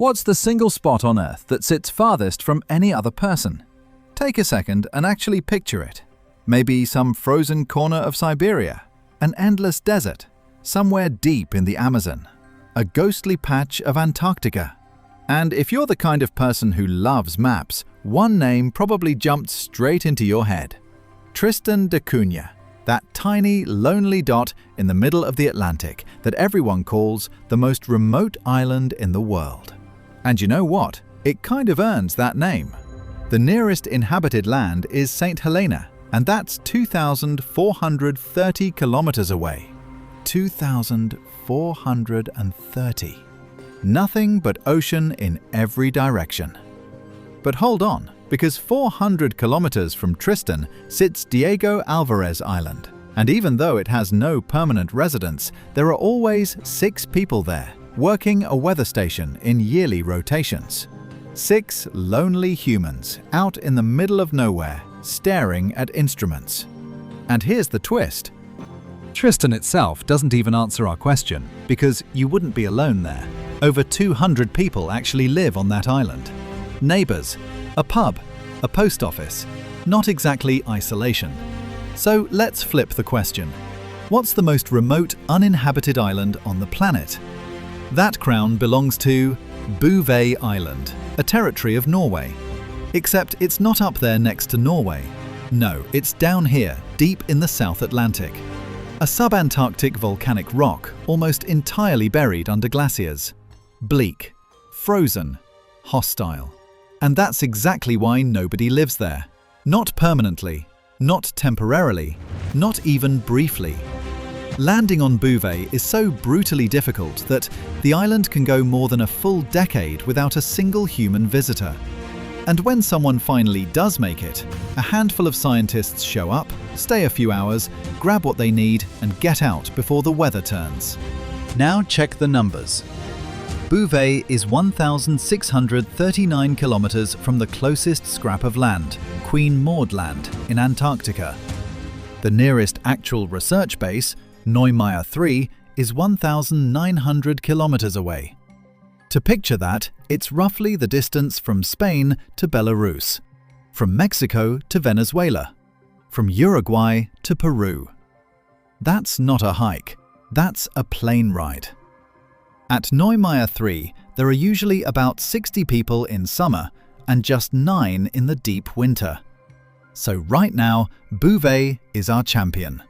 What's the single spot on Earth that sits farthest from any other person? Take a second and actually picture it. Maybe some frozen corner of Siberia, an endless desert, somewhere deep in the Amazon, a ghostly patch of Antarctica. And if you're the kind of person who loves maps, one name probably jumped straight into your head. Tristan da Cunha, that tiny, lonely dot in the middle of the Atlantic that everyone calls the most remote island in the world. And you know what? It kind of earns that name. The nearest inhabited land is St. Helena, and that's 2,430 kilometers away. 2,430. Nothing but ocean in every direction. But hold on, because 400 kilometers from Tristan sits Diego Alvarez Island, and even though it has no permanent residents, there are always 6 people there, working a weather station in yearly rotations. 6 lonely humans out in the middle of nowhere, staring at instruments. And here's the twist. Tristan itself doesn't even answer our question, because you wouldn't be alone there. Over 200 people actually live on that island. Neighbors, a pub, a post office. Not exactly isolation. So let's flip the question. What's the most remote, uninhabited island on the planet? That crown belongs to Bouvet Island, a territory of Norway. Except it's not up there next to Norway. No, it's down here, deep in the South Atlantic. A subantarctic volcanic rock, almost entirely buried under glaciers. Bleak, frozen, hostile. And that's exactly why nobody lives there. Not permanently, not temporarily, not even briefly. Landing on Bouvet is so brutally difficult that the island can go more than a full decade without a single human visitor. And when someone finally does make it, a handful of scientists show up, stay a few hours, grab what they need, and get out before the weather turns. Now check the numbers. Bouvet is 1,639 kilometers from the closest scrap of land, Queen Maud Land in Antarctica. The nearest actual research base, Norwegian 3, is 1,900 kilometers away. To picture that, it's roughly the distance from Spain to Belarus, from Mexico to Venezuela, from Uruguay to Peru. That's not a hike, that's a plane ride. At Norwegian 3, there are usually about 60 people in summer and just 9 in the deep winter. So right now, Bouvet is our champion.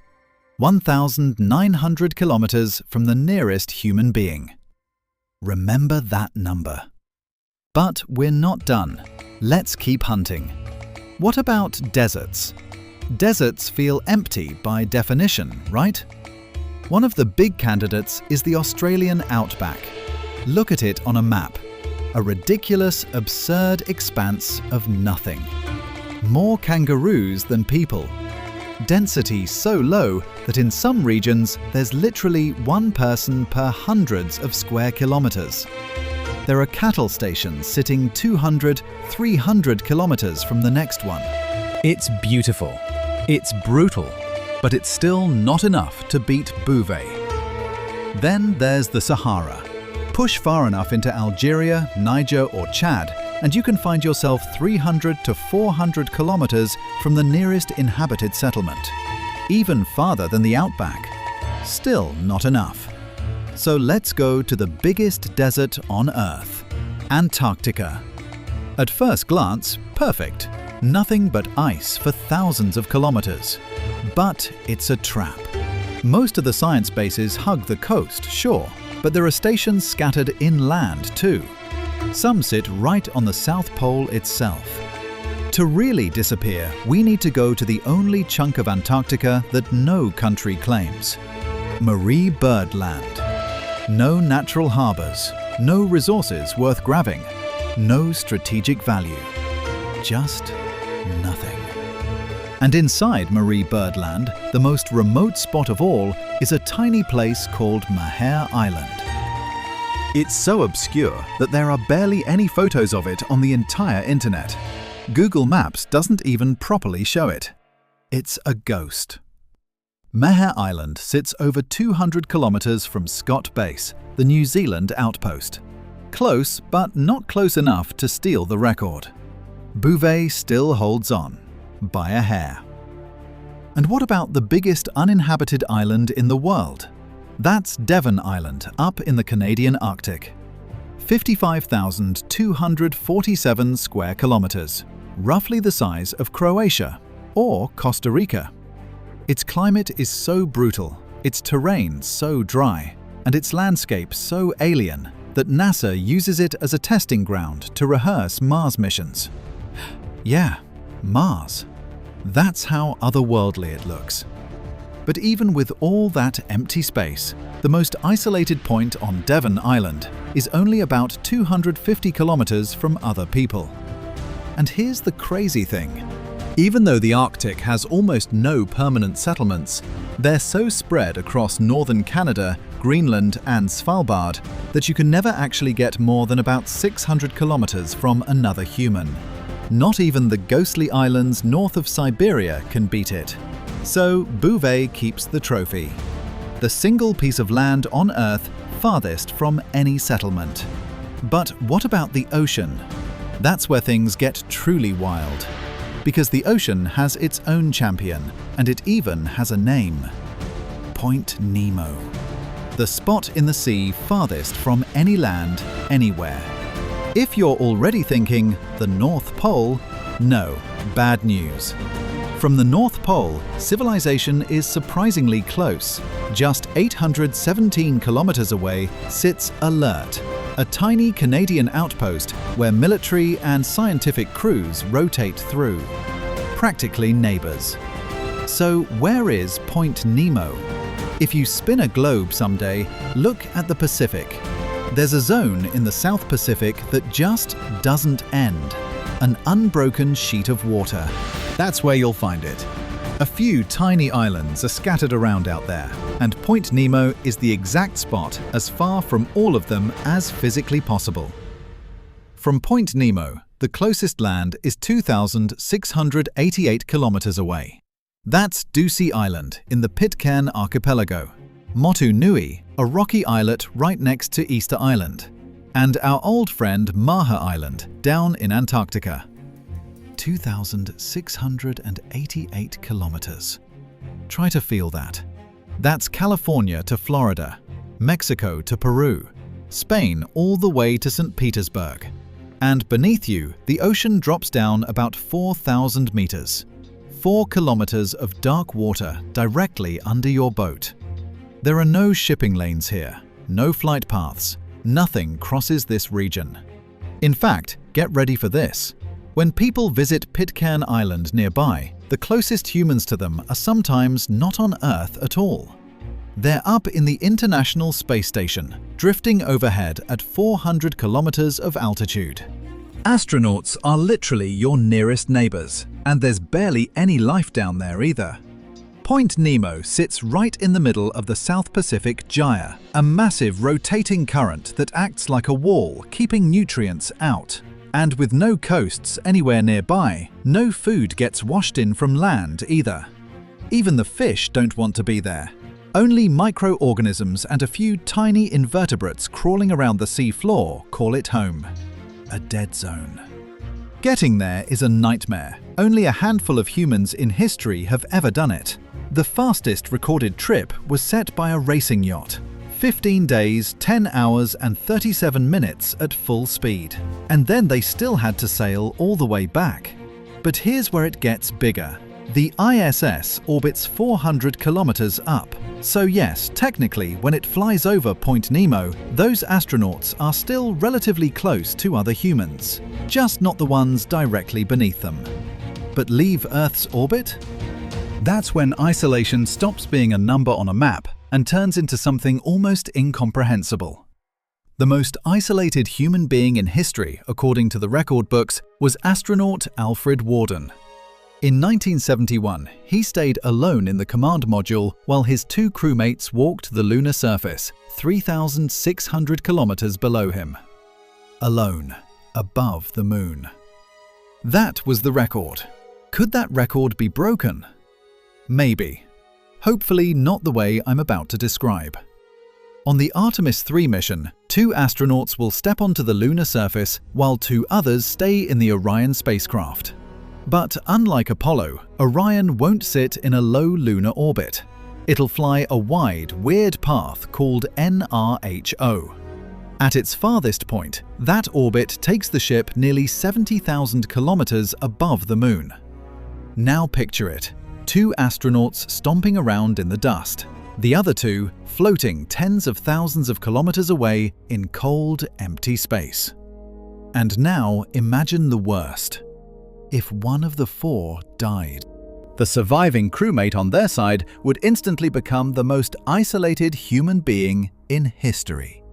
1,900 kilometers from the nearest human being. Remember that number. But we're not done. Let's keep hunting. What about deserts? Deserts feel empty by definition, right? One of the big candidates is the Australian outback. Look at it on a map. A ridiculous, absurd expanse of nothing. More kangaroos than people. Density so low that in some regions there's literally 1 person per hundreds of square kilometers. There are cattle stations sitting 200, 300 kilometers from the next one. It's beautiful. It's brutal. But it's still not enough to beat Bouvet. Then there's the Sahara. Push far enough into Algeria, Niger or Chad, and you can find yourself 300 to 400 kilometers from the nearest inhabited settlement. Even farther than the outback. Still not enough. So let's go to the biggest desert on Earth, Antarctica. At first glance, perfect. Nothing but ice for thousands of kilometers. But it's a trap. Most of the science bases hug the coast, sure, but there are stations scattered inland too. Some sit right on the South Pole itself. To really disappear, we need to go to the only chunk of Antarctica that no country claims. Byrd Land. No natural harbors, no resources worth grabbing, no strategic value. Just nothing. And inside Byrd Land, the most remote spot of all is a tiny place called Bouvet Island. It's so obscure that there are barely any photos of it on the entire internet. Google Maps doesn't even properly show it. It's a ghost. Bouvet Island sits over 200 kilometers from Scott Base, the New Zealand outpost. Close, but not close enough to steal the record. Bouvet still holds on, by a hair. And what about the biggest uninhabited island in the world? That's Devon Island, up in the Canadian Arctic. 55,247 square kilometers, roughly the size of Croatia or Costa Rica. Its climate is so brutal, its terrain so dry, and its landscape so alien that NASA uses it as a testing ground to rehearse Mars missions. Yeah, Mars. That's how otherworldly it looks. But even with all that empty space, the most isolated point on Devon Island is only about 250 kilometers from other people. And here's the crazy thing. Even though the Arctic has almost no permanent settlements, they're so spread across northern Canada, Greenland and Svalbard that you can never actually get more than about 600 kilometers from another human. Not even the ghostly islands north of Siberia can beat it. So Bouvet keeps the trophy. The single piece of land on Earth farthest from any settlement. But what about the ocean? That's where things get truly wild. Because the ocean has its own champion, and it even has a name. Point Nemo. The spot in the sea farthest from any land, anywhere. If you're already thinking, the North Pole, no, bad news. From the North Pole, civilization is surprisingly close. Just 817 kilometers away sits Alert, a tiny Canadian outpost where military and scientific crews rotate through. Practically neighbors. So where is Point Nemo? If you spin a globe someday, look at the Pacific. There's a zone in the South Pacific that just doesn't end. An unbroken sheet of water. That's where you'll find it. A few tiny islands are scattered around out there, and Point Nemo is the exact spot as far from all of them as physically possible. From Point Nemo, the closest land is 2,688 kilometers away. That's Bouvet Island in the Pitcairn Archipelago, Motu Nui, a rocky islet right next to Easter Island, and our old friend Maha Island down in Antarctica. 2,688 kilometers. Try to feel that. That's California to Florida, Mexico to Peru, Spain all the way to St. Petersburg. And beneath you, the ocean drops down about 4,000 meters. 4 kilometers of dark water directly under your boat. There are no shipping lanes here, no flight paths, nothing crosses this region. In fact, get ready for this. When people visit Pitcairn Island nearby, the closest humans to them are sometimes not on Earth at all. They're up in the International Space Station, drifting overhead at 400 kilometers of altitude. Astronauts are literally your nearest neighbors, and there's barely any life down there either. Point Nemo sits right in the middle of the South Pacific Gyre, a massive rotating current that acts like a wall, keeping nutrients out. And with no coasts anywhere nearby, no food gets washed in from land either. Even the fish don't want to be there. Only microorganisms and a few tiny invertebrates crawling around the sea floor call it home. A dead zone. Getting there is a nightmare. Only a handful of humans in history have ever done it. The fastest recorded trip was set by a racing yacht. 15 days, 10 hours and 37 minutes at full speed. And then they still had to sail all the way back. But here's where it gets bigger. The ISS orbits 400 kilometers up. So yes, technically, when it flies over Point Nemo, those astronauts are still relatively close to other humans, just not the ones directly beneath them. But leave Earth's orbit? That's when isolation stops being a number on a map and turns into something almost incomprehensible. The most isolated human being in history, according to the record books, was astronaut Alfred Worden. In 1971, he stayed alone in the command module while his 2 crewmates walked the lunar surface, 3,600 kilometers below him. Alone, above the moon. That was the record. Could that record be broken? Maybe. Hopefully not the way I'm about to describe. On the Artemis III mission, 2 astronauts will step onto the lunar surface while 2 others stay in the Orion spacecraft. But unlike Apollo, Orion won't sit in a low lunar orbit. It'll fly a wide, weird path called NRHO. At its farthest point, that orbit takes the ship nearly 70,000 kilometers above the Moon. Now picture it, 2 astronauts stomping around in the dust, the other 2 floating tens of thousands of kilometers away in cold, empty space. And now imagine the worst. If one of the 4 died. The surviving crewmate on their side would instantly become the most isolated human being in history.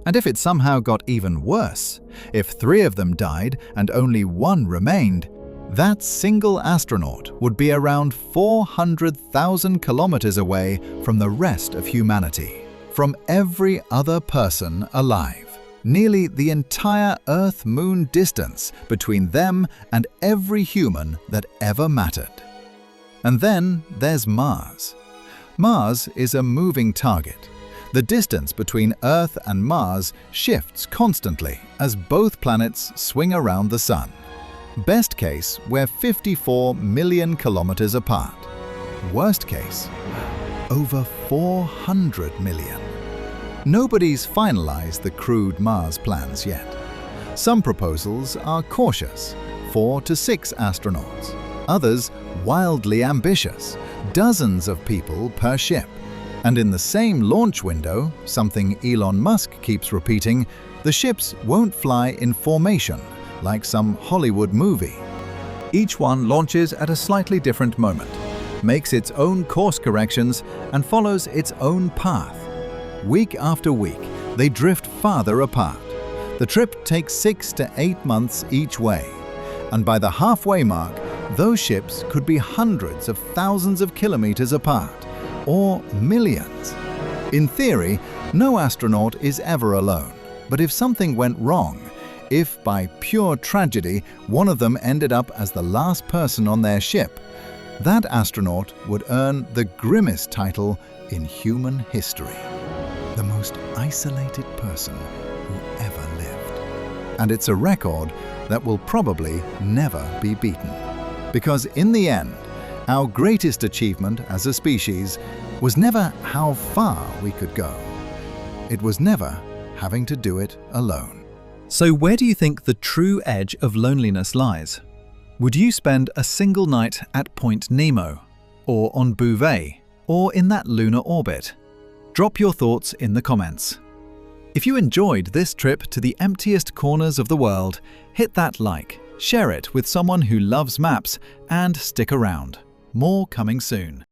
And if it somehow got even worse, if 3 of them died and only 1 remained, that single astronaut would be around 400,000 kilometers away from the rest of humanity, from every other person alive. Nearly the entire Earth-Moon distance between them and every human that ever mattered. And then there's Mars. Mars is a moving target. The distance between Earth and Mars shifts constantly as both planets swing around the Sun. Best case, we're 54 million kilometers apart. Worst case, over 400 million. Nobody's finalized the crewed Mars plans yet. Some proposals are cautious, 4 to 6 astronauts. Others, wildly ambitious, dozens of people per ship. And in the same launch window, something Elon Musk keeps repeating, the ships won't fly in formation, like some Hollywood movie. Each one launches at a slightly different moment, makes its own course corrections, and follows its own path. Week after week, they drift farther apart. The trip takes 6 to 8 months each way, and by the halfway mark, those ships could be hundreds of thousands of kilometers apart, or millions. In theory, no astronaut is ever alone, but if something went wrong, if by pure tragedy one of them ended up as the last person on their ship, that astronaut would earn the grimmest title in human history. The most isolated person who ever lived. And it's a record that will probably never be beaten. Because in the end, our greatest achievement as a species was never how far we could go. It was never having to do it alone. So where do you think the true edge of loneliness lies? Would you spend a single night at Point Nemo, or on Bouvet, or in that lunar orbit? Drop your thoughts in the comments. If you enjoyed this trip to the emptiest corners of the world, hit that like, share it with someone who loves maps, and stick around. More coming soon.